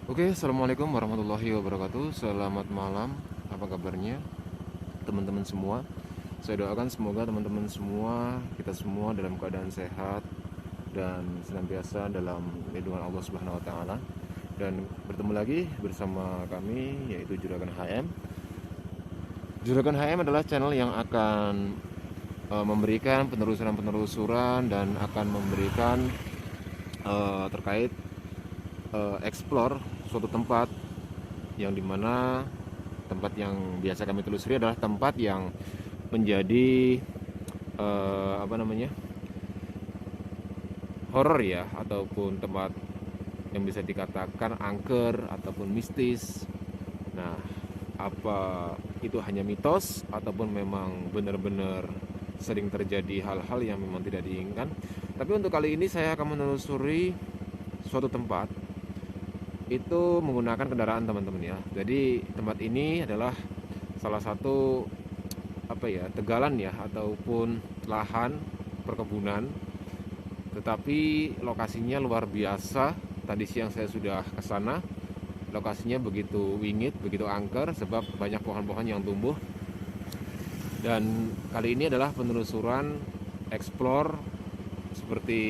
Oke, assalamualaikum warahmatullahi wabarakatuh. Selamat malam, apa kabarnya teman-teman semua? Saya doakan semoga teman-teman semua, kita semua dalam keadaan sehat dan senantiasa dalam lindungan Allah Subhanahu wa taala. Dan bertemu lagi bersama kami yaitu Juragan HM. Juragan HM adalah channel yang akan memberikan penelusuran-penelusuran dan akan memberikan terkait explore suatu tempat yang dimana tempat yang biasa kami telusuri adalah tempat yang menjadi apa namanya, horor ya, ataupun tempat yang bisa dikatakan angker ataupun mistis. Nah, apa itu hanya mitos ataupun memang benar-benar sering terjadi hal-hal yang memang tidak diinginkan. Tapi untuk kali ini saya akan menelusuri suatu tempat itu menggunakan kendaraan teman-teman ya. Jadi tempat ini adalah salah satu apa ya, tegalan ya, ataupun lahan perkebunan, tetapi lokasinya luar biasa. Tadi siang saya sudah ke sana. Lokasinya begitu wingit, begitu angker sebab banyak pohon-pohon yang tumbuh. Dan kali ini adalah penelusuran explore seperti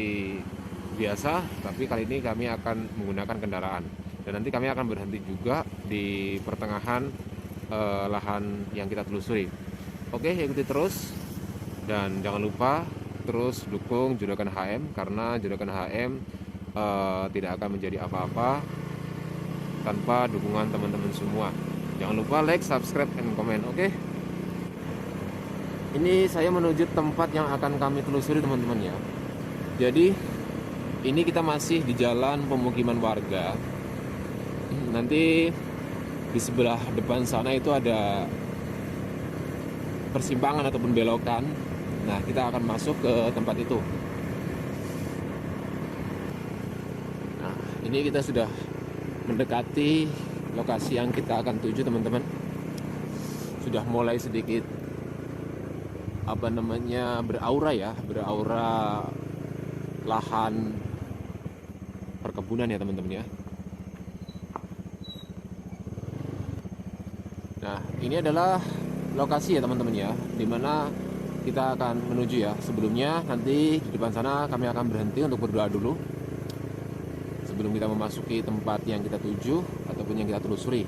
biasa, tapi kali ini kami akan menggunakan kendaraan. Dan nanti kami akan berhenti juga di pertengahan lahan yang kita telusuri. Oke, ikuti terus dan jangan lupa terus dukung Juragan HM, karena Juragan HM tidak akan menjadi apa-apa tanpa dukungan teman-teman semua. Jangan lupa like, subscribe, and comment. Oke. Ini saya menuju tempat yang akan kami telusuri teman-teman ya. Jadi ini kita masih di jalan pemukiman warga. Nanti di sebelah depan sana itu ada persimpangan ataupun belokan. Nah, kita akan masuk ke tempat itu. Nah, ini kita sudah mendekati lokasi yang kita akan tuju teman-teman. Sudah mulai sedikit apa namanya, beraura ya, beraura lahan perkebunan ya teman-teman ya. Nah, ini adalah lokasi ya teman-teman ya, dimana kita akan menuju ya. Sebelumnya nanti di depan sana kami akan berhenti untuk berdoa dulu sebelum kita memasuki tempat yang kita tuju ataupun yang kita telusuri.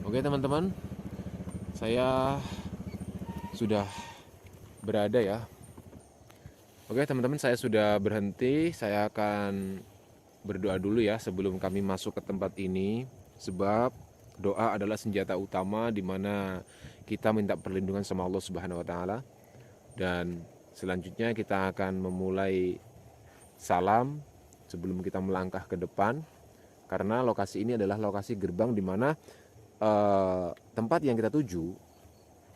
Oke teman-teman, saya sudah berada ya. Oke teman-teman, saya sudah berhenti. Saya akan berdoa dulu ya sebelum kami masuk ke tempat ini, sebab doa adalah senjata utama di mana kita minta perlindungan sama Allah Subhanahu wa taala. Dan selanjutnya kita akan memulai salam sebelum kita melangkah ke depan, karena lokasi ini adalah lokasi gerbang di mana tempat yang kita tuju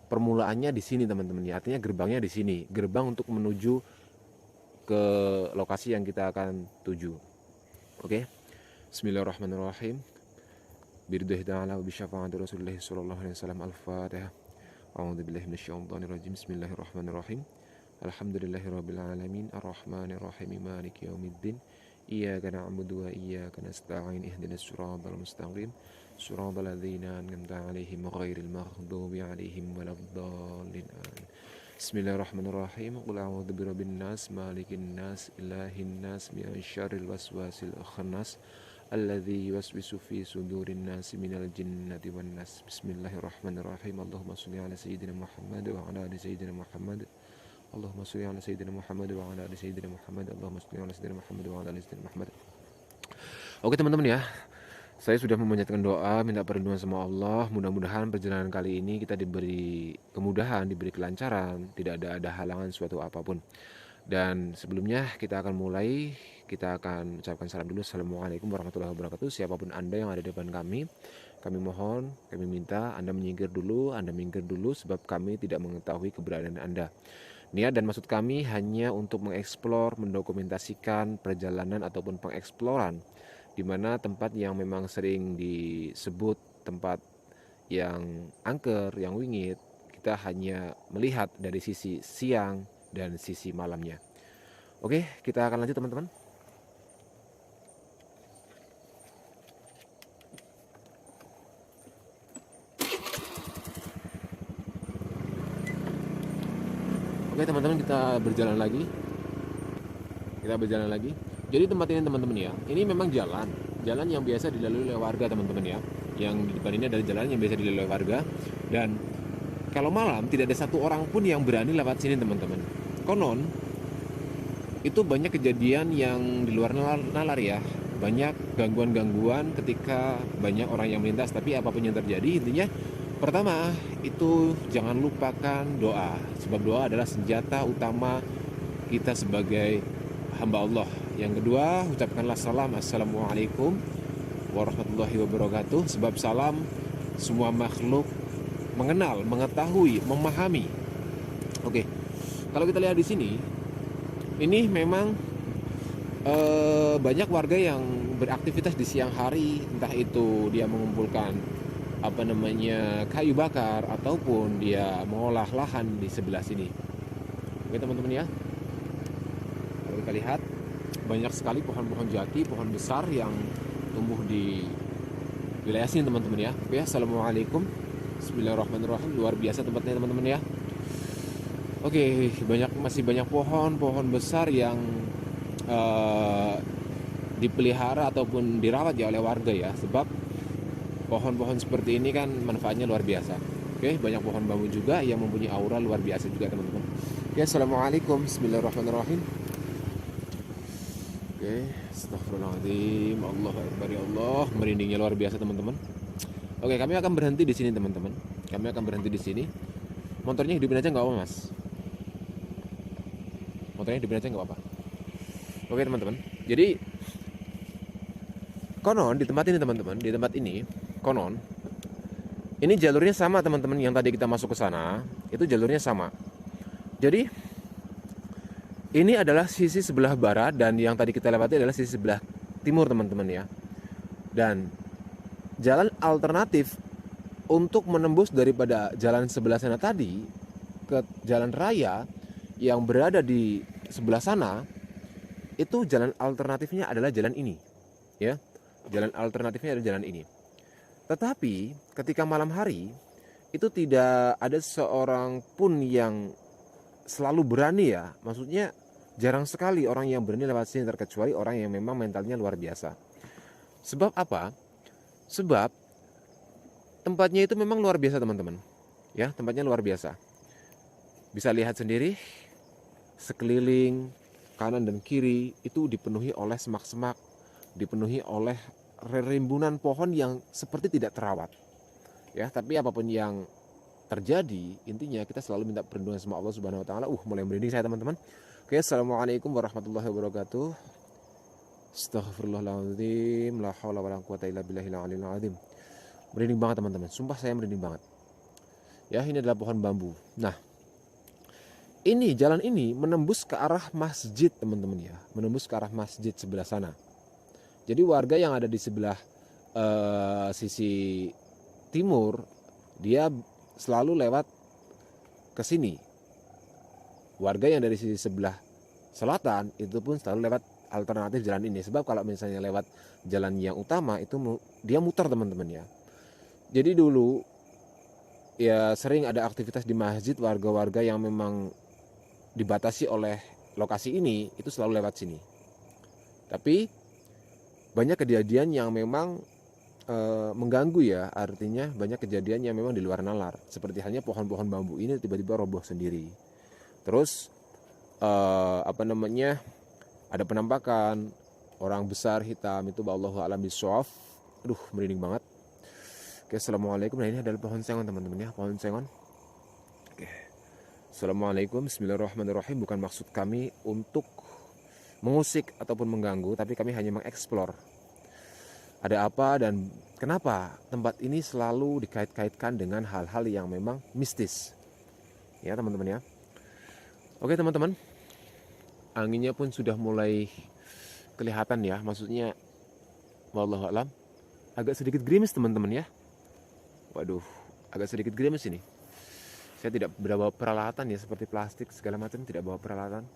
permulaannya di sini teman-teman ya. Artinya gerbangnya di sini, gerbang untuk menuju ke lokasi yang kita akan tuju. Oke. Bismillahirrahmanirrahim. Biridhi ta'ala wa bisyafaati Rasulullah sallallahu alaihi wasallam. Al-Fatihah. A'udzubillahi minasyaitonir rajim. Bismillahirrahmanirrahim. Alhamdulillahirabbil alamin, arrahmanirrahim, maliki yaumiddin. Iyyaka na'budu wa iyyaka nasta'in. Ihdinas siratal mustaqim. Siratal ladzina an'amta 'alaihim ghairil maghdubi 'alaihim waladdallin. Amin. Bismillahirrahmanirrahim. Qul a'udzu birabbin nas, malikin nas, ilahin nas, min syarril waswasil khannas, alladzi yuwaswisu fi sudurin nas minal jinnati wan nas. Bismillahirrahmanirrahim. Allahumma shalli ala sayyidina Muhammad wa ala ali sayyidina Muhammad. Allahumma shalli ala sayyidina Muhammad wa ala ali sayyidina Muhammad. Allahumma shalli ala sayyidina Muhammad wa ala ali sayyidina Muhammad. Oke teman-teman ya, saya sudah memanjatkan doa, minta perlindungan sama Allah. Mudah-mudahan perjalanan kali ini kita diberi kemudahan, diberi kelancaran, tidak ada halangan suatu apapun. Dan sebelumnya kita akan mulai, kita akan ucapkan salam dulu. Assalamualaikum warahmatullahi wabarakatuh. Siapapun Anda yang ada di depan kami mohon, kami minta Anda minggir dulu, sebab kami tidak mengetahui keberadaan Anda. Niat dan maksud kami hanya untuk mengeksplor, mendokumentasikan perjalanan ataupun pengeksploran di mana tempat yang memang sering disebut tempat yang angker, yang wingit, kita hanya melihat dari sisi siang dan sisi malamnya. Oke, kita akan lanjut teman-teman. Oke teman-teman, kita berjalan lagi. Jadi tempat ini teman-teman ya, ini memang jalan yang biasa dilalui oleh warga teman-teman ya. Yang di depan ini adalah jalan yang biasa dilalui oleh warga. Dan kalau malam tidak ada satu orang pun yang berani lewat sini teman-teman. Konon itu banyak kejadian yang di luar nalar ya. Banyak gangguan-gangguan ketika banyak orang yang melintas. Tapi apapun yang terjadi, intinya pertama itu jangan lupakan doa. Sebab doa adalah senjata utama kita sebagai hamba Allah. Yang kedua, ucapkanlah salam, assalamualaikum warahmatullahi wabarakatuh. Sebab salam semua makhluk mengenal, mengetahui, memahami. Oke, kalau kita lihat di sini, ini memang banyak warga yang beraktivitas di siang hari, entah itu dia mengumpulkan kayu bakar ataupun dia mengolah lahan di sebelah sini. Oke teman-teman ya, kalau kita lihat banyak sekali pohon-pohon jati, pohon besar yang tumbuh di wilayah sini teman-teman ya. Oke, assalamualaikum, bismillahirrahmanirrahim. Luar biasa tempatnya teman-teman ya. Oke, masih banyak pohon besar yang dipelihara ataupun dirawat ya oleh warga ya. Sebab pohon-pohon seperti ini kan manfaatnya luar biasa. Oke, banyak pohon bambu juga yang mempunyai aura luar biasa juga teman-teman. Oke, assalamualaikum, bismillahirrahmanirrahim. Oke, astagfirullahaladzim, Allahu Akbar, ya Allah, merindingnya luar biasa teman-teman. Oke, kami akan berhenti di sini teman-teman. Motornya hidupin aja nggak apa mas? Motornya hidupin aja nggak apa-apa. Oke teman-teman. Jadi konon di tempat ini teman-teman, konon ini jalurnya sama teman-teman. Yang tadi kita masuk ke sana itu jalurnya sama. Jadi ini adalah sisi sebelah barat dan yang tadi kita lewati adalah sisi sebelah timur teman-teman ya. Dan jalan alternatif untuk menembus daripada jalan sebelah sana tadi ke jalan raya yang berada di sebelah sana, itu jalan alternatifnya adalah jalan ini ya. Jalan alternatifnya adalah jalan ini. Tetapi ketika malam hari itu tidak ada seorang pun yang selalu berani ya. Maksudnya jarang sekali orang yang berani lewat sini, terkecuali orang yang memang mentalnya luar biasa. Sebab apa? Sebab tempatnya itu memang luar biasa teman-teman. Ya, tempatnya luar biasa. Bisa lihat sendiri, sekeliling kanan dan kiri itu dipenuhi oleh semak-semak, dipenuhi oleh rimbunan pohon yang seperti tidak terawat. Ya, tapi apapun yang terjadi, intinya kita selalu minta perlindungan sama Allah Subhanahu wa taala. Mulai merinding saya teman-teman. Oke, assalamualaikum warahmatullahi wabarakatuh. Astaghfirullahaladzim, la haula wala quwata illa billahil aliyil azim. Merinding banget teman-teman, sumpah saya merinding banget. Ya, ini adalah pohon bambu. Nah, ini jalan ini menembus ke arah masjid teman-teman ya, menembus ke arah masjid sebelah sana. Jadi warga yang ada di sebelah sisi timur, dia selalu lewat ke sini. Warga yang dari sisi sebelah selatan itu pun selalu lewat alternatif jalan ini. Sebab kalau misalnya lewat jalan yang utama itu dia muter teman-teman ya. Jadi dulu ya sering ada aktivitas di masjid, warga-warga yang memang dibatasi oleh lokasi ini itu selalu lewat sini. Tapi banyak kejadian yang memang mengganggu ya, artinya banyak kejadian yang memang di luar nalar. Seperti halnya pohon-pohon bambu ini tiba-tiba roboh sendiri. Terus ada penampakan orang besar hitam itu, wallahu a'lam bishawab. Aduh, merinding banget. Oke, assalamualaikum. Nah, ini adalah pohon sengon teman-teman ya, pohon sengon. Oke, assalamualaikum, bismillahirrahmanirrahim. Bukan maksud kami untuk mengusik ataupun mengganggu, tapi kami hanya mengeksplor ada apa dan kenapa tempat ini selalu dikait-kaitkan dengan hal-hal yang memang mistis ya teman-teman ya. Oke teman-teman, anginnya pun sudah mulai kelihatan ya, maksudnya wallahu alam agak sedikit gerimis teman-teman ya. Waduh, agak sedikit gerimis ini. Saya tidak bawa peralatan ya, seperti plastik segala macam, tidak bawa peralatan.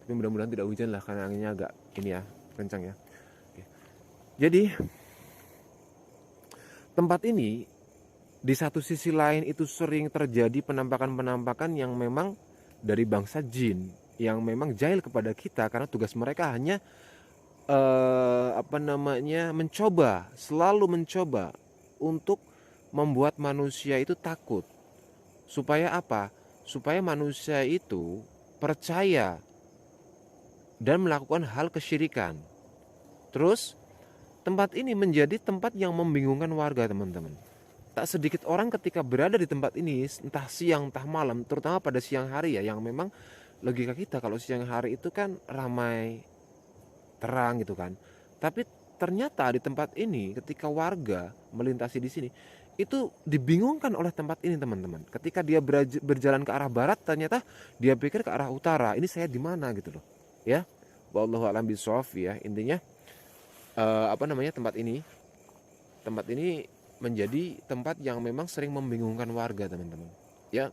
Tapi mudah-mudahan tidak hujan lah, karena anginnya agak ini ya, kencang ya. Oke. Jadi tempat ini di satu sisi lain itu sering terjadi penampakan-penampakan yang memang dari bangsa jin, yang memang jahil kepada kita, karena tugas mereka hanya mencoba, selalu mencoba untuk membuat manusia itu takut. Supaya apa? Supaya manusia itu percaya dan melakukan hal kesyirikan. Terus tempat ini menjadi tempat yang membingungkan warga, teman-teman. Tak sedikit orang ketika berada di tempat ini, entah siang entah malam, terutama pada siang hari ya, yang memang logika kita kalau siang hari itu kan ramai, terang gitu kan. Tapi ternyata di tempat ini ketika warga melintasi di sini itu dibingungkan oleh tempat ini, teman-teman. Ketika dia berjalan ke arah barat, ternyata dia pikir ke arah utara. Ini saya di mana gitu loh. Ya. Wallahu a'lam bishawab ya. Intinya tempat ini menjadi tempat yang memang sering membingungkan warga, teman-teman. Ya.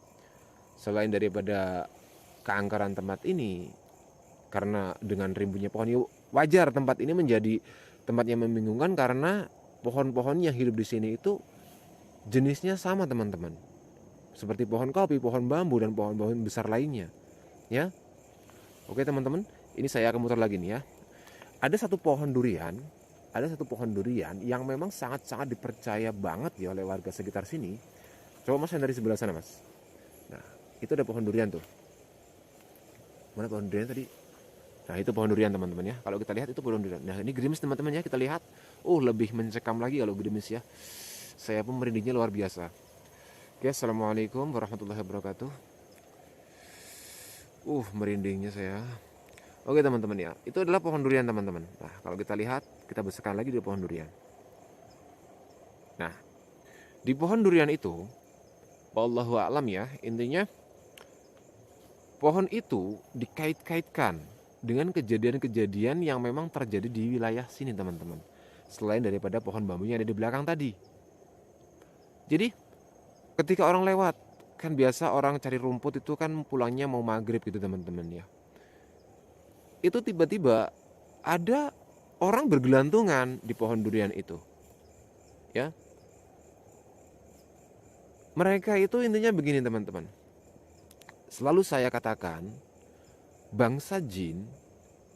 Selain daripada keangkeran tempat ini, karena dengan rimbunnya pohon, wajar tempat ini menjadi tempat yang membingungkan karena pohon-pohon yang hidup di sini itu jenisnya sama, teman-teman. Seperti pohon kopi, pohon bambu, dan pohon-pohon besar lainnya. Ya. Oke, teman-teman, ini saya akan muter lagi nih ya. Ada satu pohon durian yang memang sangat-sangat dipercaya banget ya oleh warga sekitar sini. Coba Mas yang dari sebelah sana, Mas. Nah, itu ada pohon durian tuh. Mana pohon durian tadi? Nah, itu pohon durian, teman-teman ya. Kalau kita lihat itu pohon durian. Nah, ini gerimis, teman-teman ya. Kita lihat. Lebih mencekam lagi kalau gerimis ya. Saya pun merindingnya luar biasa. Oke, assalamualaikum warahmatullahi wabarakatuh. Merindingnya saya. Oke, teman-teman ya. Itu adalah pohon durian, teman-teman. Nah, kalau kita lihat, kita besarkan lagi di pohon durian. Nah, di pohon durian itu, wallahu a'lam ya, intinya pohon itu dikait-kaitkan dengan kejadian-kejadian yang memang terjadi di wilayah sini, teman-teman. Selain daripada pohon bambu yang ada di belakang tadi. Jadi ketika orang lewat, kan biasa orang cari rumput itu kan pulangnya mau maghrib gitu, teman-teman ya. Itu tiba-tiba ada orang bergelantungan di pohon durian itu. Ya. Mereka itu intinya begini, teman-teman. Selalu saya katakan, bangsa jin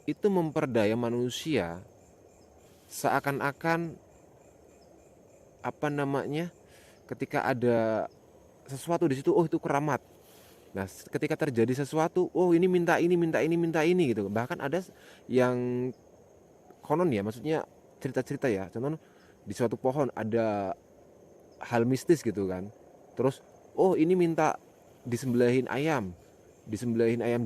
itu memperdaya manusia seakan-akan ketika ada sesuatu di situ, itu keramat. Nah, ketika terjadi sesuatu, ini minta ini gitu. Bahkan ada yang konon ya, maksudnya cerita-cerita ya. Contoh di suatu pohon ada hal mistis gitu kan. Terus, ini minta disembelihin ayam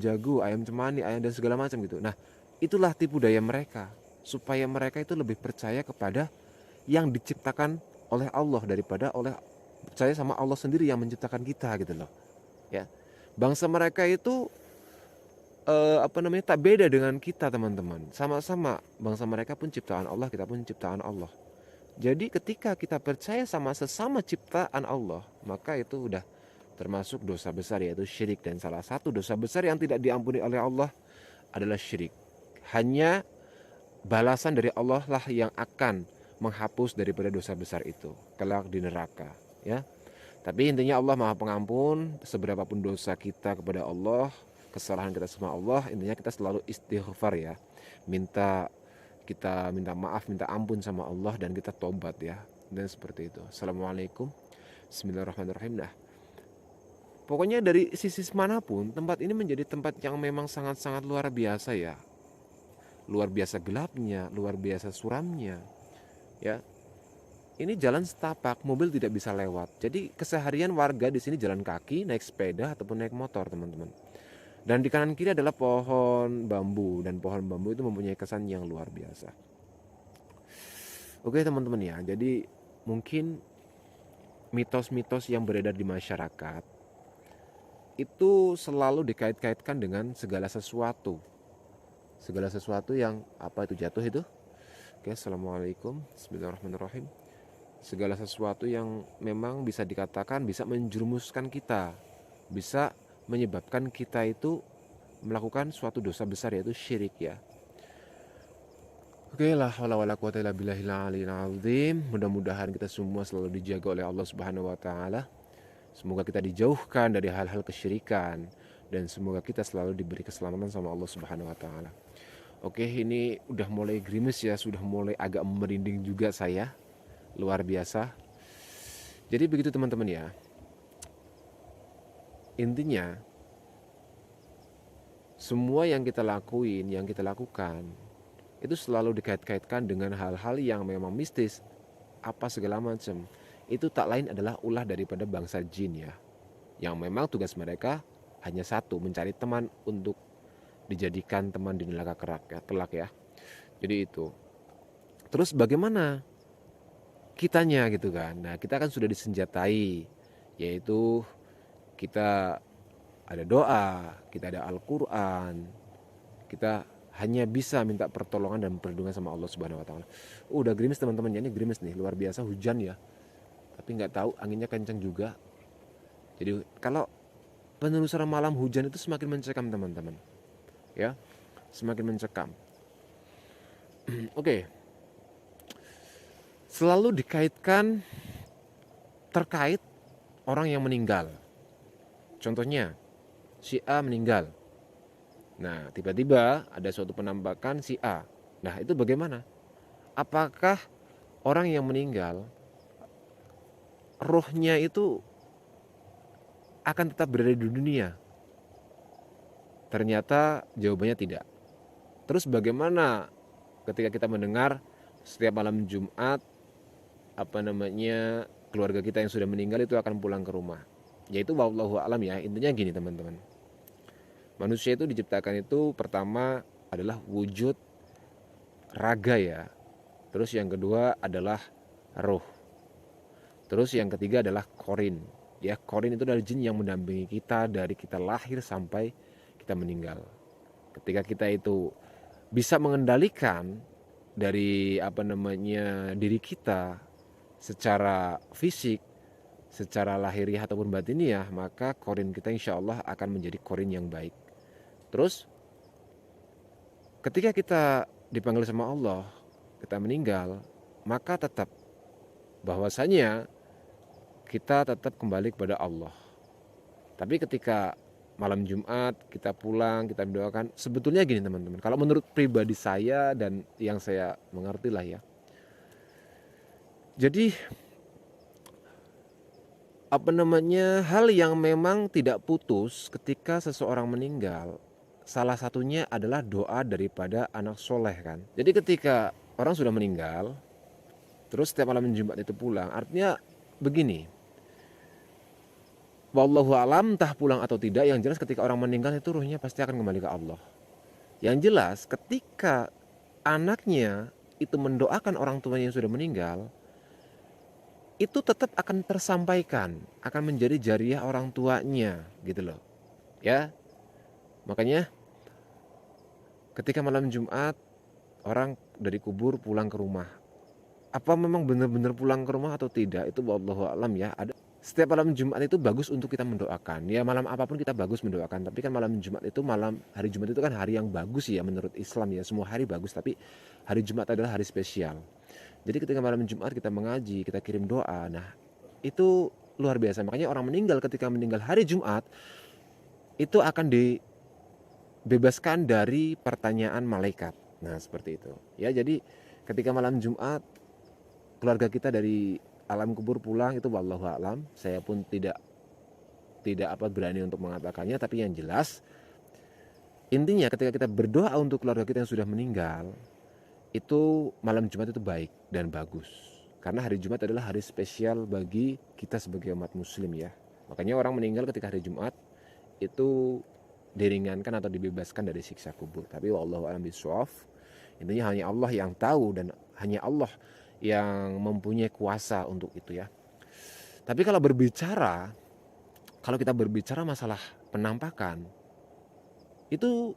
jago, ayam cemani, ayam dan segala macam gitu. Nah, itulah tipu daya mereka, supaya mereka itu lebih percaya kepada yang diciptakan oleh Allah daripada percaya sama Allah sendiri yang menciptakan kita gitu loh. Ya. Bangsa mereka itu tak beda dengan kita, teman-teman. Sama-sama bangsa mereka pun ciptaan Allah, kita pun ciptaan Allah. Jadi ketika kita percaya sama sesama ciptaan Allah, maka itu udah termasuk dosa besar, yaitu syirik. Dan salah satu dosa besar yang tidak diampuni oleh Allah adalah syirik. Hanya balasan dari Allah lah yang akan menghapus daripada dosa besar itu kelak di neraka, ya. Tapi intinya Allah Maha Pengampun. Seberapapun dosa kita kepada Allah, kesalahan kita sama Allah, intinya kita selalu istighfar ya. Kita minta maaf, minta ampun sama Allah, dan kita tobat ya. Dan seperti itu. Assalamualaikum. Bismillahirrahmanirrahim. Nah, pokoknya dari sisi manapun, tempat ini menjadi tempat yang memang sangat-sangat luar biasa ya. Luar biasa gelapnya, luar biasa suramnya. Ya. Ini jalan setapak, mobil tidak bisa lewat. Jadi keseharian warga di sini jalan kaki, naik sepeda ataupun naik motor, teman-teman. Dan di kanan kiri adalah pohon bambu, dan pohon bambu itu mempunyai kesan yang luar biasa. Oke, teman-teman ya. Jadi mungkin mitos-mitos yang beredar di masyarakat itu selalu dikait-kaitkan dengan segala sesuatu yang itu jatuh itu. Oke, assalamualaikum, bismillahirrahmanirrahim. Segala sesuatu yang memang bisa dikatakan bisa menjerumuskan kita bisa menyebabkan kita itu melakukan suatu dosa besar, yaitu syirik ya. Oke, la haula wala quwata illa billahil aliyil azim. Mudah-mudahan kita semua selalu dijaga oleh Allah Subhanahu wa taala. Semoga kita dijauhkan dari hal-hal kesyirikan, dan semoga kita selalu diberi keselamatan sama Allah Subhanahu wa taala. Oke, ini udah mulai gerimis ya, sudah mulai agak merinding juga saya. Luar biasa. Jadi begitu teman-teman ya. Intinya semua yang kita lakuin, yang kita lakukan itu selalu dikait-kaitkan dengan hal-hal yang memang mistis, apa segala macam. Itu tak lain adalah ulah daripada bangsa jin ya, yang memang tugas mereka hanya satu, mencari teman untuk dijadikan teman di neraka kelak ya. Jadi itu. Terus bagaimana kitanya gitu kan? Nah, kita kan sudah disenjatai, yaitu kita ada doa, kita ada Al-Quran, kita hanya bisa minta pertolongan dan perlindungan sama Allah Subhanahu wa taala. Udah gerimis teman-teman, ya ini gerimis nih, luar biasa, hujan ya. Tapi nggak tahu anginnya kencang juga. Jadi kalau penelusuran malam hujan itu semakin mencekam teman-teman. Ya, semakin mencekam. Oke. Selalu dikaitkan terkait orang yang meninggal. Contohnya, si A meninggal. Nah, tiba-tiba ada suatu penampakan si A. Nah, itu bagaimana? Apakah orang yang meninggal, rohnya itu akan tetap berada di dunia? Ternyata jawabannya tidak. Terus bagaimana ketika kita mendengar setiap malam Jumat, keluarga kita yang sudah meninggal itu akan pulang ke rumah? Yaitu wallahu alam ya, intinya gini teman-teman. Manusia itu diciptakan itu pertama adalah wujud raga ya. Terus yang kedua adalah roh. Terus yang ketiga adalah korin. Ya, korin itu adalah jin yang mendampingi kita dari kita lahir sampai kita meninggal. Ketika kita itu bisa mengendalikan dari diri kita secara fisik, secara lahiriah ataupun batiniah, maka korin kita insya Allah akan menjadi korin yang baik. Terus ketika kita dipanggil sama Allah, kita meninggal, maka tetap bahwasanya kita tetap kembali kepada Allah. Tapi ketika malam Jumat kita pulang, kita doakan, sebetulnya gini teman-teman, kalau menurut pribadi saya dan yang saya mengerti lah ya. Jadi hal yang memang tidak putus ketika seseorang meninggal, salah satunya adalah doa daripada anak soleh kan. Jadi ketika orang sudah meninggal, terus setiap malam Jumat itu pulang, artinya begini, wallahu alam entah pulang atau tidak, yang jelas ketika orang meninggal itu ruhnya pasti akan kembali ke Allah. Yang jelas ketika anaknya itu mendoakan orang tuanya yang sudah meninggal, itu tetap akan tersampaikan, akan menjadi jariah orang tuanya gitu loh. Ya. Makanya ketika malam Jumat orang dari kubur pulang ke rumah, apa memang benar-benar pulang ke rumah atau tidak, itu wallahu alam ya. Setiap malam Jumat itu bagus untuk kita mendoakan. Ya, malam apapun kita bagus mendoakan, tapi kan malam Jumat itu hari Jumat itu kan hari yang bagus ya menurut Islam ya. Semua hari bagus, tapi hari Jumat adalah hari spesial. Jadi ketika malam Jumat kita mengaji, kita kirim doa, nah itu luar biasa. Makanya orang meninggal ketika meninggal hari Jumat itu akan dibebaskan dari pertanyaan malaikat. Nah seperti itu ya. Jadi ketika malam Jumat keluarga kita dari alam kubur pulang, itu wallahu alam, saya pun tidak berani untuk mengatakannya. Tapi yang jelas intinya ketika kita berdoa untuk keluarga kita yang sudah meninggal, itu malam Jumat itu baik dan bagus. Karena hari Jumat adalah hari spesial bagi kita sebagai umat muslim ya. Makanya orang meninggal ketika hari Jumat itu diringankan atau dibebaskan dari siksa kubur. Tapi wallahu a'lam bishawab. Intinya hanya Allah yang tahu dan hanya Allah yang mempunyai kuasa untuk itu ya. Tapi kalau kita berbicara masalah penampakan, itu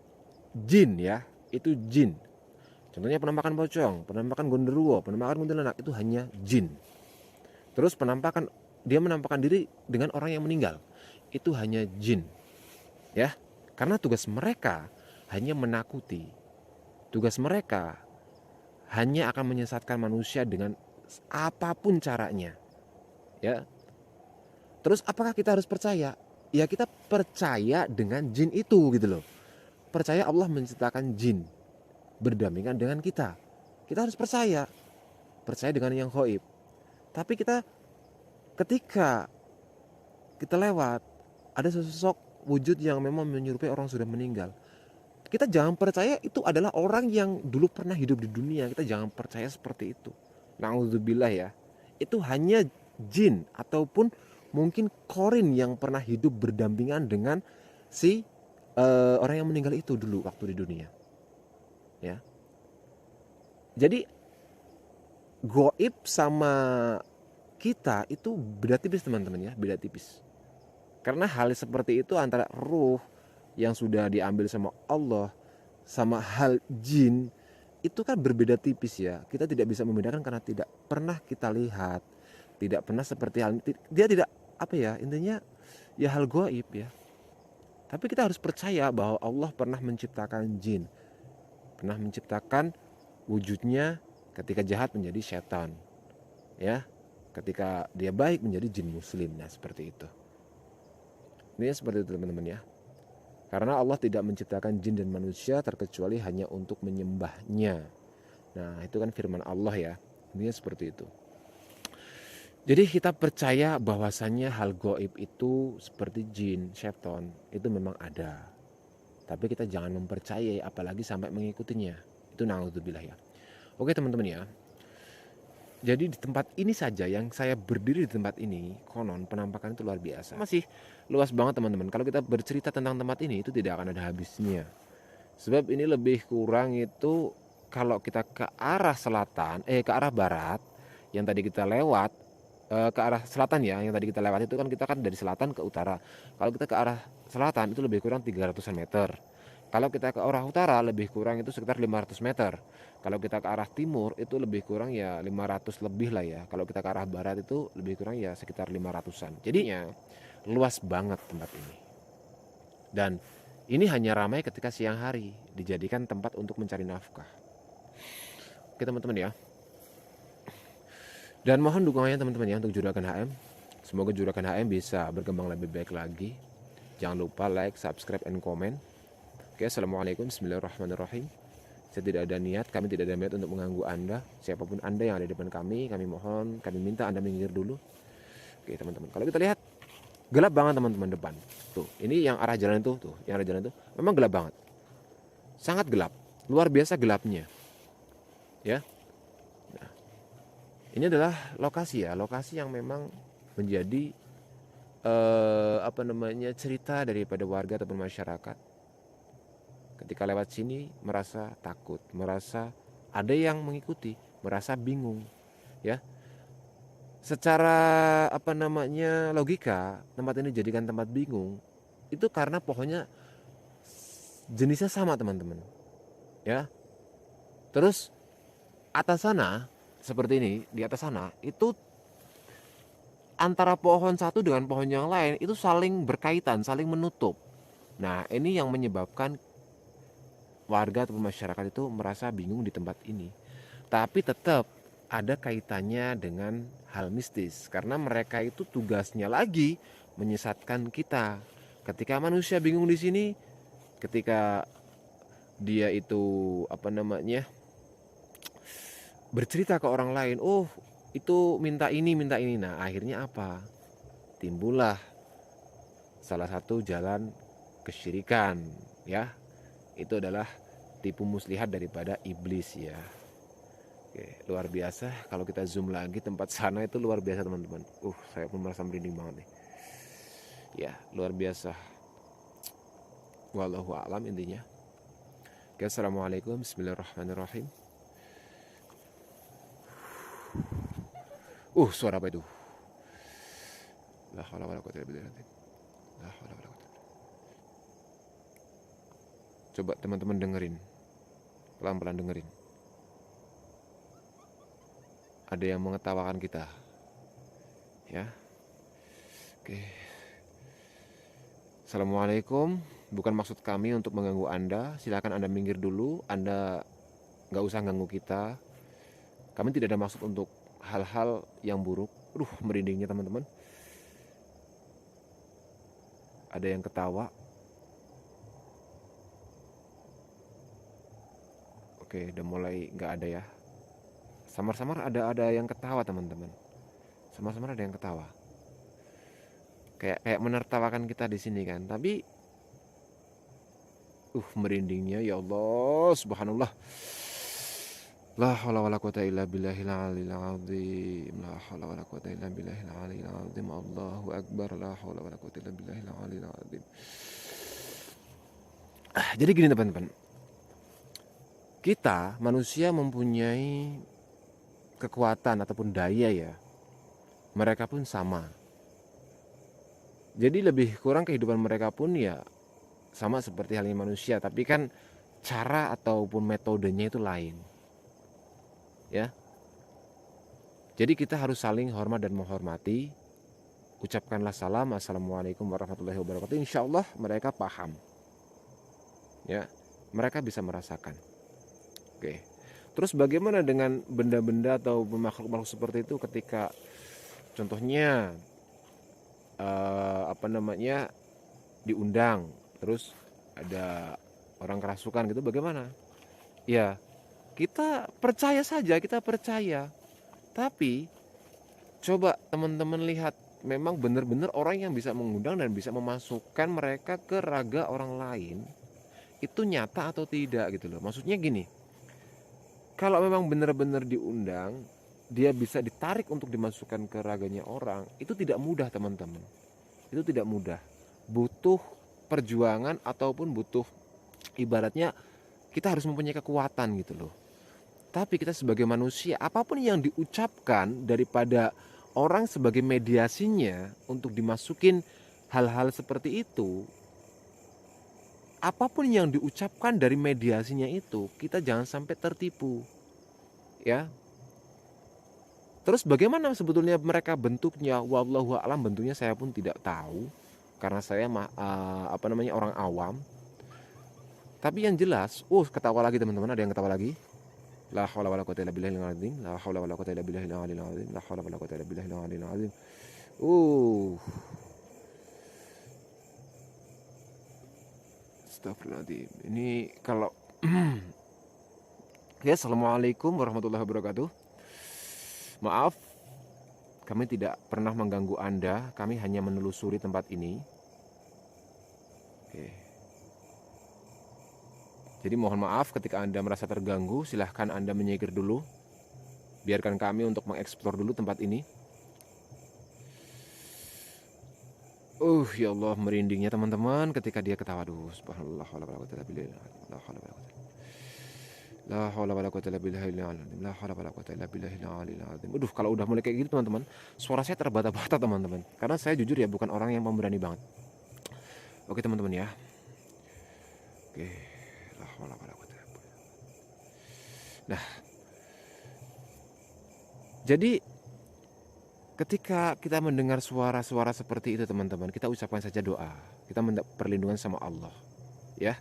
jin ya, itu jin. Contohnya penampakan pocong, penampakan gondoruo, penampakan kuntilanak, itu hanya jin. Terus dia menampakkan diri dengan orang yang meninggal, itu hanya jin, ya. Karena tugas mereka hanya menakuti. Tugas mereka hanya akan menyesatkan manusia dengan apapun caranya, ya. Terus apakah kita harus percaya? Ya kita percaya dengan jin itu gitu loh. Percaya Allah menciptakan jin berdampingan dengan kita. Kita harus percaya. Percaya dengan yang gaib. Tapi ketika kita lewat, ada sosok wujud yang memang menyerupai orang sudah meninggal, kita jangan percaya itu adalah orang yang dulu pernah hidup di dunia. Kita jangan percaya seperti itu. Na'udzubillah ya. Itu hanya jin ataupun mungkin korin yang pernah hidup berdampingan dengan si orang yang meninggal itu dulu waktu di dunia. Ya. Jadi gaib sama kita itu beda tipis teman-teman ya, beda tipis. Karena hal seperti itu antara ruh yang sudah diambil sama Allah sama hal jin itu kan berbeda tipis ya. Kita tidak bisa membedakan karena tidak pernah kita lihat, tidak pernah seperti hal dia tidak apa ya, intinya ya hal gaib ya. Tapi kita harus percaya bahwa Allah pernah menciptakan jin, pernah menciptakan wujudnya ketika jahat menjadi setan, ya. Ketika dia baik menjadi jin muslim. Nah seperti itu. Ini seperti itu teman-teman ya. Karena Allah tidak menciptakan jin dan manusia terkecuali hanya untuk menyembahnya. Nah itu kan firman Allah ya. Ini seperti itu. Jadi kita percaya bahwasannya hal gaib itu seperti jin, setan itu memang ada. Tapi kita jangan mempercayai apalagi sampai mengikutinya. Itu na'udzubillah ya. Oke teman-teman ya. Jadi di tempat ini saja yang saya berdiri di tempat ini, konon penampakan itu luar biasa. Masih luas banget teman-teman. Kalau kita bercerita tentang tempat ini itu tidak akan ada habisnya. Sebab ini lebih kurang itu kalau kita ke arah selatan, ke arah barat yang tadi kita lewat, ke arah selatan ya, yang tadi kita lewat itu kan kita kan dari selatan ke utara. Kalau kita ke arah selatan itu lebih kurang 300-an meter. Kalau kita ke arah utara lebih kurang itu sekitar 500 meter. Kalau kita ke arah timur itu lebih kurang ya 500 lebih lah ya. Kalau kita ke arah barat itu lebih kurang ya sekitar 500-an. Jadinya luas banget tempat ini. Dan ini hanya ramai ketika siang hari, dijadikan tempat untuk mencari nafkah. Oke teman-teman ya. Dan mohon dukungannya teman-teman ya untuk Juragan HM. Semoga Juragan HM bisa berkembang lebih baik lagi. Jangan lupa like, subscribe, and comment. Oke, assalamualaikum, bismillahirrahmanirrahim. Saya tidak ada niat, kami tidak ada niat untuk mengganggu Anda. Siapapun Anda yang ada di depan kami mohon, kami minta Anda minggir dulu. Oke teman-teman, kalau kita lihat gelap banget teman-teman depan. Tuh, ini yang arah jalan itu, yang arah jalan itu memang gelap banget. Sangat gelap, luar biasa gelapnya. Ya. Nah, ini adalah lokasi ya, lokasi yang memang menjadi cerita daripada warga ataupun masyarakat. Ketika lewat sini merasa takut, merasa ada yang mengikuti, merasa bingung, ya. Secara logika, tempat ini dijadikan tempat bingung itu karena pohonnya jenisnya sama teman-teman, ya. Terus atas sana seperti ini, di atas sana itu antara pohon satu dengan pohon yang lain itu saling berkaitan, saling menutup. Nah ini yang menyebabkan warga atau masyarakat itu merasa bingung di tempat ini. Tapi tetap ada kaitannya dengan hal mistis. Karena mereka itu tugasnya lagi menyesatkan kita. Ketika manusia bingung di sini, ketika dia itu bercerita ke orang lain, oh itu minta ini. Nah akhirnya apa? Timbullah salah satu jalan kesyirikan, ya. Itu adalah tipu muslihat daripada iblis ya. Oke, luar biasa. Kalau kita zoom lagi tempat sana itu luar biasa teman-teman. Saya pun merasa merinding banget nih. Ya, luar biasa. Wallahu a'lam intinya. Oke, assalamualaikum, bismillahirrahmanirrahim. Suara apa itu? La haula wala quwwata illa billah. La haula wala quwwata. Coba teman-teman dengerin, pelan-pelan dengerin. Ada yang mengetawakan kita, ya. Oke. Assalamualaikum, bukan maksud kami untuk mengganggu Anda. Silakan Anda minggir dulu, Anda nggak usah ganggu kita. Kami tidak ada maksud untuk hal-hal yang buruk. Merindingnya teman-teman. Ada yang ketawa. Oke, udah mulai nggak ada ya. Samar-samar ada yang ketawa teman-teman. Samar-samar ada yang ketawa. Kayak menertawakan kita di sini kan. Tapi merindingnya ya Allah, subhanallah. La haula wala quwata illa billahil aliyil azim. La haula wala quwata illa billahil aliyil azim. Allahu akbar. La haula wala quwata illa billahil aliyil azim. Jadi gini teman-teman. Kita manusia mempunyai kekuatan ataupun daya ya. Mereka pun sama. Jadi lebih kurang kehidupan mereka pun ya sama seperti halnya manusia, tapi kan cara ataupun metodenya itu lain. Ya. Jadi kita harus saling hormat dan menghormati. Ucapkanlah salam, assalamualaikum warahmatullahi wabarakatuh. Insya Allah mereka paham. Ya, mereka bisa merasakan. Oke. Terus bagaimana dengan benda-benda atau makhluk-makhluk seperti itu ketika contohnya diundang, terus ada orang kerasukan gitu, bagaimana? Ya, kita percaya saja, kita percaya. Tapi coba teman-teman lihat, memang benar-benar orang yang bisa mengundang dan bisa memasukkan mereka ke raga orang lain itu nyata atau tidak gitu loh. Maksudnya gini, kalau memang benar-benar diundang, dia bisa ditarik untuk dimasukkan ke raganya orang, itu tidak mudah teman-teman. Itu tidak mudah. Butuh perjuangan ataupun butuh, ibaratnya kita harus mempunyai kekuatan gitu loh. Tapi kita sebagai manusia, apapun yang diucapkan daripada orang sebagai mediasinya untuk dimasukin hal-hal seperti itu, apapun yang diucapkan dari mediasinya itu, kita jangan sampai tertipu. Ya. Terus bagaimana sebetulnya mereka bentuknya? Wallahu a'lam, bentuknya saya pun tidak tahu karena saya orang awam. Tapi yang jelas, ketawa lagi teman-teman, ada yang ketawa lagi. La haula wala quwata illa billahil azim. La haula wala quwata illa billahil azim. La haula wala quwata illa billahil azim. Astagfirullahaladzim. Ini kalau ya, assalamualaikum warahmatullahi wabarakatuh. Maaf, kami tidak pernah mengganggu Anda. Kami hanya menelusuri tempat ini. Oke. Jadi mohon maaf ketika Anda merasa terganggu, silahkan Anda menyingkir dulu. Biarkan kami untuk mengeksplor dulu tempat ini. Ya Allah, merindingnya teman-teman ketika dia ketawa. Subhanallah, la haula wala quwata illa billahil azim. La haula wala quwata illa billahil azim. Kalau udah mulai kayak gitu teman-teman, suara saya terbata-bata teman-teman. Karena saya jujur ya bukan orang yang pemberani banget. Oke teman-teman ya. Oke. La haula wala quwata illa billah. Nah, jadi ketika kita mendengar suara-suara seperti itu teman-teman, kita ucapkan saja doa. Kita minta perlindungan sama Allah. Ya.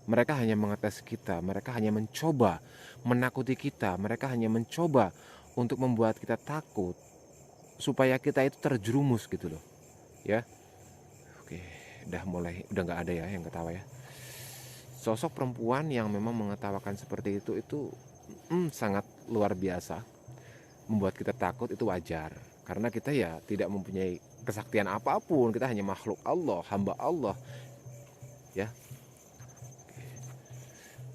Mereka hanya mengetes kita, mereka hanya mencoba menakuti kita, mereka hanya mencoba untuk membuat kita takut supaya kita itu terjerumus gitu loh. Ya. Oke, udah nggak ada ya yang ketawa ya. Sosok perempuan yang memang mengetawakan seperti itu sangat luar biasa. Membuat kita takut itu wajar. Karena kita ya tidak mempunyai kesaktian apapun, kita hanya makhluk Allah, hamba Allah. Ya.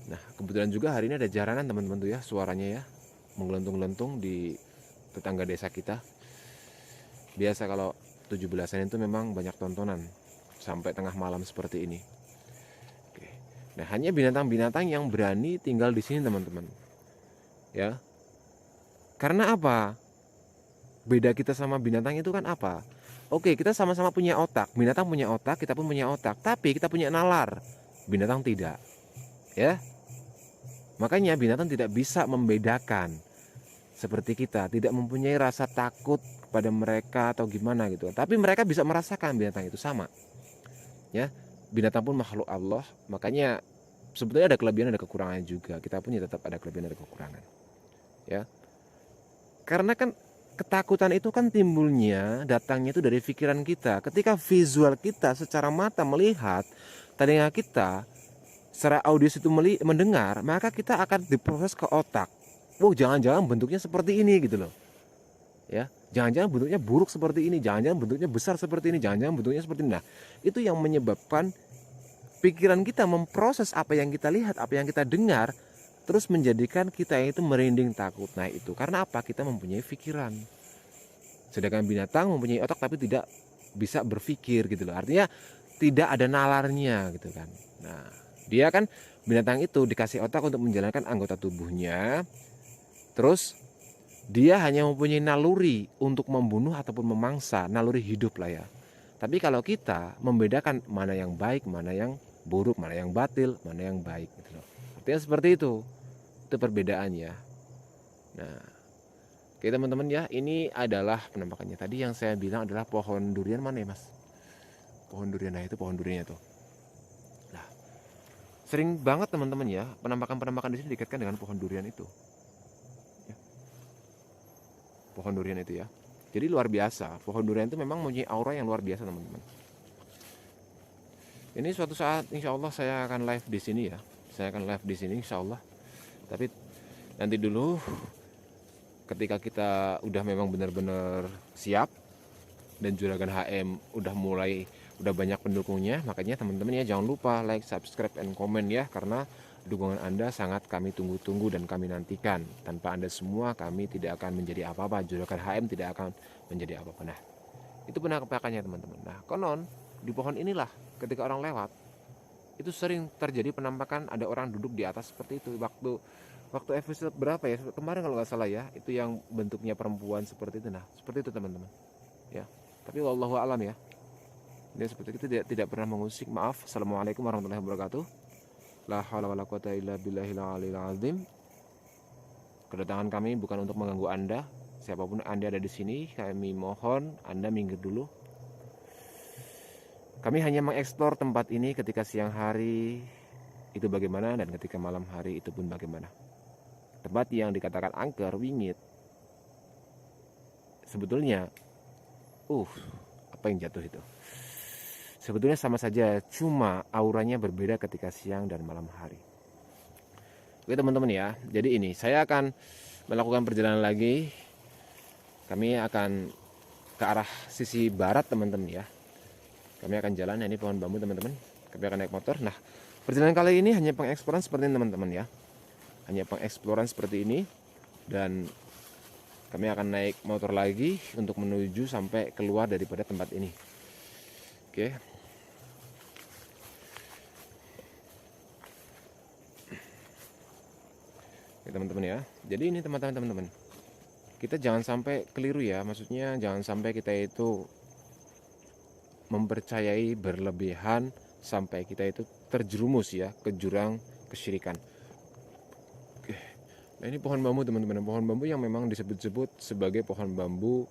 Nah, kebetulan juga hari ini ada jaranan teman-teman tuh ya, suaranya ya menggelentung-gelentung di tetangga desa kita. Biasa kalau 17-an itu memang banyak tontonan sampai tengah malam seperti ini. Oke. Nah, hanya binatang-binatang yang berani tinggal di sini teman-teman. Ya. Karena apa? Beda kita sama binatang itu kan apa? Oke, kita sama-sama punya otak. Binatang punya otak, kita pun punya otak. Tapi kita punya nalar. Binatang tidak. Ya. Makanya binatang tidak bisa membedakan seperti kita, tidak mempunyai rasa takut kepada mereka atau gimana gitu. Tapi mereka bisa merasakan binatang itu sama. ya. Binatang pun makhluk Allah, makanya sebetulnya ada kelebihan ada kekurangan juga. Kita pun ya tetap ada kelebihan ada kekurangan, ya. Karena kan ketakutan itu kan timbulnya, datangnya itu dari pikiran kita. Ketika visual kita secara mata melihat, telinga kita secara audio itu mendengar, maka kita akan diproses ke otak. Oh, jangan-jangan bentuknya seperti ini gitu loh. Ya, jangan-jangan bentuknya buruk seperti ini, jangan-jangan bentuknya besar seperti ini, jangan-jangan bentuknya seperti ini. Nah, itu yang menyebabkan pikiran kita memproses apa yang kita lihat, apa yang kita dengar, terus menjadikan kita itu merinding takut. Nah, itu karena apa? Kita mempunyai pikiran. Sedangkan binatang mempunyai otak tapi tidak bisa berpikir gitu loh. Artinya tidak ada nalarnya gitu kan. Nah, dia kan binatang itu dikasih otak untuk menjalankan anggota tubuhnya. Terus dia hanya mempunyai naluri untuk membunuh ataupun memangsa, naluri hidup lah ya. Tapi kalau kita membedakan mana yang baik, mana yang buruk, mana yang batil, mana yang baik gitu loh. Artinya seperti itu. Itu perbedaannya. Nah, oke teman-teman ya, ini adalah penampakannya. Tadi yang saya bilang adalah pohon durian mana ya, Mas? Pohon durian, nah itu pohon duriannya tuh. Nah, sering banget teman-teman ya, penampakan-penampakan di sini dikaitkan dengan pohon durian itu. Pohon durian itu ya. Jadi luar biasa. Pohon durian itu memang mempunyai aura yang luar biasa teman-teman. Ini suatu saat insya Allah saya akan live di sini ya. Saya akan live di sini insya Allah. Tapi nanti dulu ketika kita udah memang benar-benar siap dan Juragan HM udah banyak pendukungnya, makanya teman-teman ya jangan lupa like, subscribe, and comment ya, karena dukungan Anda sangat kami tunggu-tunggu dan kami nantikan. Tanpa Anda semua kami tidak akan menjadi apa-apa, Juragan HM tidak akan menjadi apa-apa. Nah, itu penampakannya teman-teman. Nah, konon di pohon inilah ketika orang lewat itu sering terjadi penampakan ada orang duduk di atas seperti itu. Waktu episode berapa ya kemarin kalau nggak salah ya, itu yang bentuknya perempuan seperti itu. Nah, seperti itu teman-teman ya. Tapi wallahu alam ya, dia seperti itu, tidak pernah mengusik. Maaf. Assalamualaikum warahmatullahi wabarakatuh. La haula wala quwata illa billahil aliyil azim. Kedatangan kami bukan untuk mengganggu Anda. Siapapun Anda ada di sini, kami mohon Anda minggir dulu. Kami hanya mengeksplor tempat ini ketika siang hari itu bagaimana, dan ketika malam hari itu pun bagaimana. Tempat yang dikatakan angker, wingit, sebetulnya apa yang jatuh itu? Sebetulnya sama saja, cuma auranya berbeda ketika siang dan malam hari. Oke teman-teman ya, jadi ini saya akan melakukan perjalanan lagi. Kami akan ke arah sisi barat teman-teman ya. Kami akan jalan, ini pohon bambu teman-teman. Kami akan naik motor. Nah, perjalanan kali ini hanya pengeksploran seperti ini teman-teman ya. Hanya pengeksploran seperti ini. Dan kami akan naik motor lagi untuk menuju sampai keluar daripada tempat ini. Oke. Oke teman-teman ya. Jadi ini teman-teman. Kita jangan sampai keliru ya. Maksudnya jangan sampai kita itu mempercayai berlebihan sampai kita itu terjerumus ya ke jurang kesyirikan. Oke. Nah, ini pohon bambu teman-teman. Pohon bambu yang memang disebut-sebut sebagai pohon bambu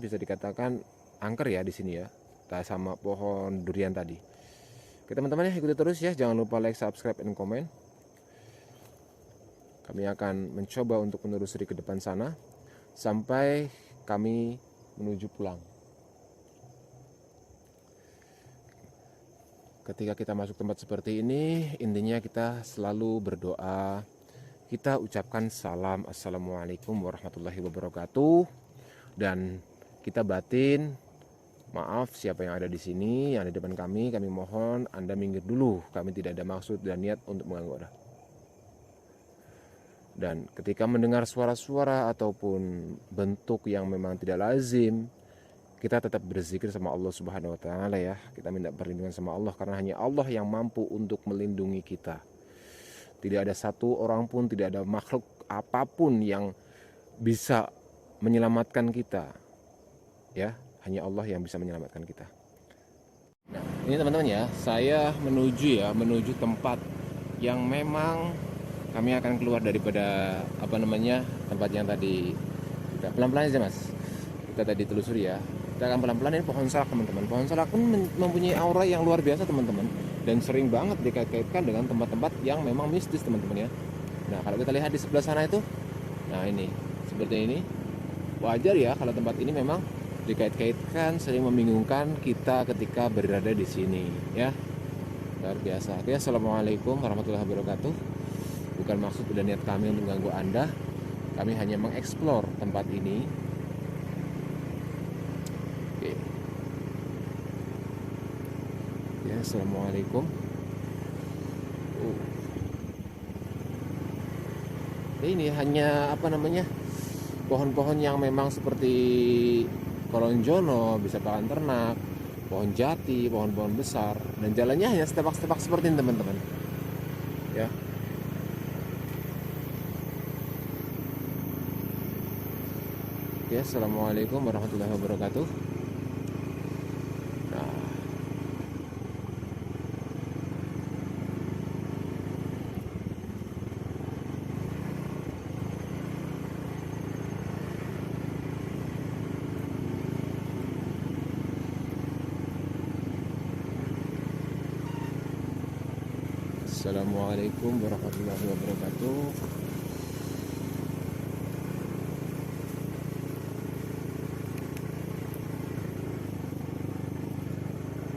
bisa dikatakan angker ya di sini ya. Sama pohon durian tadi. Oke teman-teman ya, ikuti terus ya. Jangan lupa like, subscribe, and comment. Kami akan mencoba untuk menelusuri ke depan sana sampai kami menuju pulang. Ketika kita masuk tempat seperti ini, intinya kita selalu berdoa. Kita ucapkan salam, assalamualaikum warahmatullahi wabarakatuh, dan kita batin, maaf siapa yang ada di sini, yang ada di depan kami mohon Anda minggir dulu. Kami tidak ada maksud dan niat untuk mengganggu Anda. Dan ketika mendengar suara-suara ataupun bentuk yang memang tidak lazim, kita tetap berzikir sama Allah Subhanahu wa taala ya. Kita minta perlindungan sama Allah, karena hanya Allah yang mampu untuk melindungi kita. Tidak ada satu orang pun, tidak ada makhluk apapun yang bisa menyelamatkan kita. Ya, hanya Allah yang bisa menyelamatkan kita. Nah, ini teman-teman ya, saya menuju tempat yang memang kami akan keluar daripada tempat yang tadi kita pelan-pelan aja Mas. Kita tadi telusuri ya. Kita akan pelan-pelan. Ini pohon salak teman-teman. Pohon salak pun mempunyai aura yang luar biasa teman-teman, dan sering banget dikait-kaitkan dengan tempat-tempat yang memang mistis teman-teman ya. Nah kalau kita lihat di sebelah sana itu, nah ini seperti ini. Wajar ya kalau tempat ini memang dikait-kaitkan, sering membingungkan kita ketika berada di sini ya. Luar biasa. Oke, assalamualaikum warahmatullahi wabarakatuh. Bukan maksud dan niat kami untuk mengganggu Anda. Kami hanya mengeksplor tempat ini. Oke. Ya, assalamualaikum. Ini hanya pohon-pohon yang memang seperti kolonjono, bisa pakan ternak, pohon jati, pohon-pohon besar, dan jalannya hanya setapak-setapak seperti ini teman-teman ya. Ya, assalamualaikum warahmatullahi wabarakatuh. Nah, assalamualaikum warahmatullahi wabarakatuh.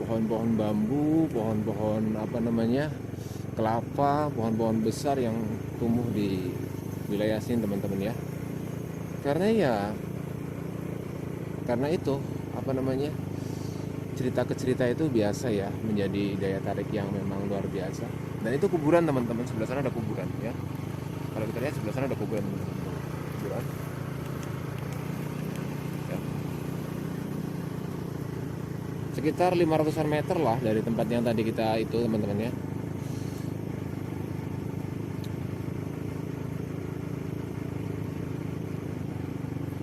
Pohon-pohon bambu, pohon-pohon kelapa, pohon-pohon besar yang tumbuh di wilayah sini teman-teman ya. Karena itu cerita ke cerita itu biasa ya, menjadi daya tarik yang memang luar biasa. Dan itu kuburan teman-teman, sebelah sana ada kuburan ya. Kalau kita lihat sebelah sana ada kuburan. Ya. Sekitar 500-an meter lah dari tempat yang tadi kita itu teman-teman ya.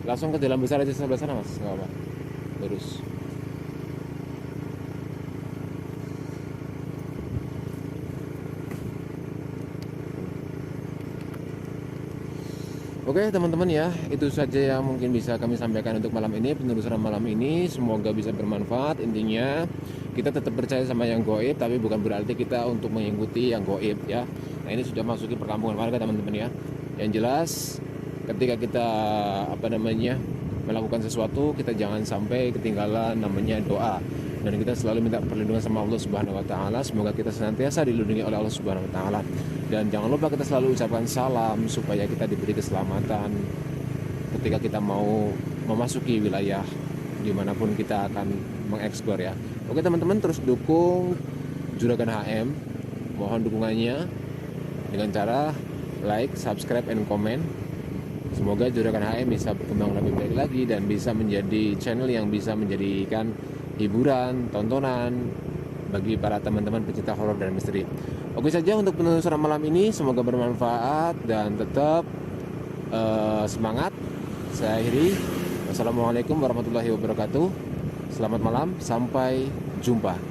Langsung ke jalan besar aja sebelah sana mas, nggak apa, lurus. Oke teman-teman ya, itu saja yang mungkin bisa kami sampaikan untuk malam ini, penelusuran malam ini. Semoga bisa bermanfaat. Intinya kita tetap percaya sama yang goib, tapi bukan berarti kita untuk mengikuti yang goib ya. Nah ini sudah masuki perkampungan warga teman-teman ya. Yang jelas ketika kita melakukan sesuatu, kita jangan sampai ketinggalan namanya doa. Dan kita selalu minta perlindungan sama Allah Subhanahu wa taala. Semoga kita senantiasa dilindungi oleh Allah Subhanahu wa taala. Dan jangan lupa kita selalu ucapkan salam supaya kita diberi keselamatan ketika kita mau memasuki wilayah dimanapun kita akan mengeksplor ya. Oke teman-teman, terus dukung Juragan HM. Mohon dukungannya dengan cara like, subscribe, and comment. Semoga Juragan HM bisa berkembang lebih baik lagi dan bisa menjadi channel yang bisa menjadikan hiburan, tontonan bagi para teman-teman pecinta horor dan misteri. Oke saja untuk penelusuran malam ini, semoga bermanfaat dan tetap semangat. Saya akhiri. Wassalamualaikum warahmatullahi wabarakatuh. Selamat malam, sampai jumpa.